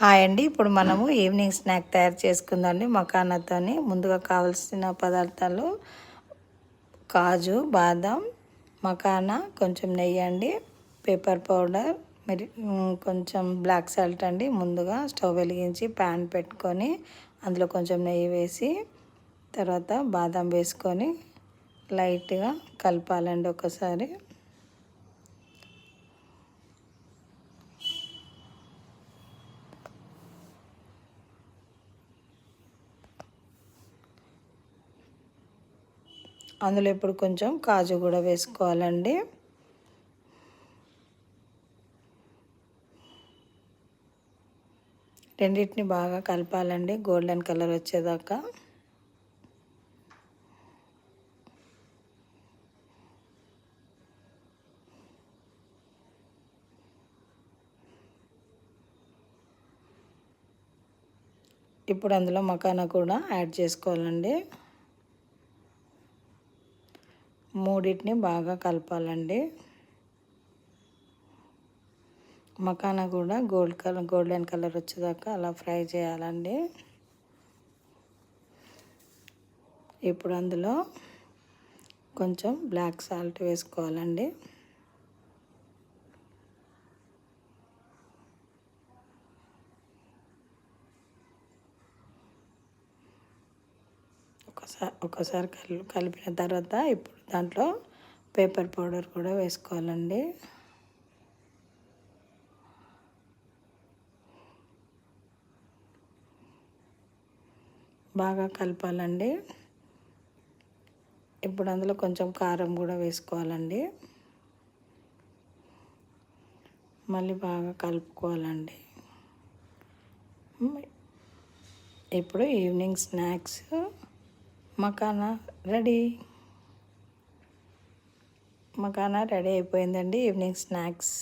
Hi అండి. ఇప్పుడు మనము ఈవినింగ్ స్నాక్ తయారు చేసుకుందామండి మకానాతోని. ముందుగా కావాల్సిన పదార్థాలు కాజు, బాదం, మకానా, కొంచెం నెయ్యి అండి, పెప్పర్ పౌడర్, కొంచెం బ్లాక్ సాల్ట్ అండి. ముందుగా స్టవ్ వెలిగించి ప్యాన్ పెట్టుకొని అందులో కొంచెం నెయ్యి వేసి తర్వాత బాదం వేసుకొని లైట్గా కలపాలండి ఒకసారి. అందులో ఇప్పుడు కొంచెం కాజు కూడా వేసుకోవాలండి. రెండింటిని బాగా కలపాలండి గోల్డెన్ కలర్ వచ్చేదాకా. ఇప్పుడు అందులో మకానా కూడా యాడ్ చేసుకోవాలండి. మూడింటిని బాగా కలపాలండి. మకానా కూడా గోల్డెన్ కలర్ వచ్చేదాకా అలా ఫ్రై చేయాలండి. ఇప్పుడు అందులో కొంచెం బ్లాక్ సాల్ట్ వేసుకోవాలండి. ఒకసారి కలిపిన తర్వాత ఇప్పుడు దాంట్లో పెప్పర్ పౌడర్ కూడా వేసుకోవాలండి. బాగా కలపాలండి. ఇప్పుడు అందులో కొంచెం కారం కూడా వేసుకోవాలండి. మళ్ళీ బాగా కలుపుకోవాలండి. ఇప్పుడు evening snacks makhana ready. Makhana ready అయిపోయిందండి ఈవినింగ్ స్నాక్స్.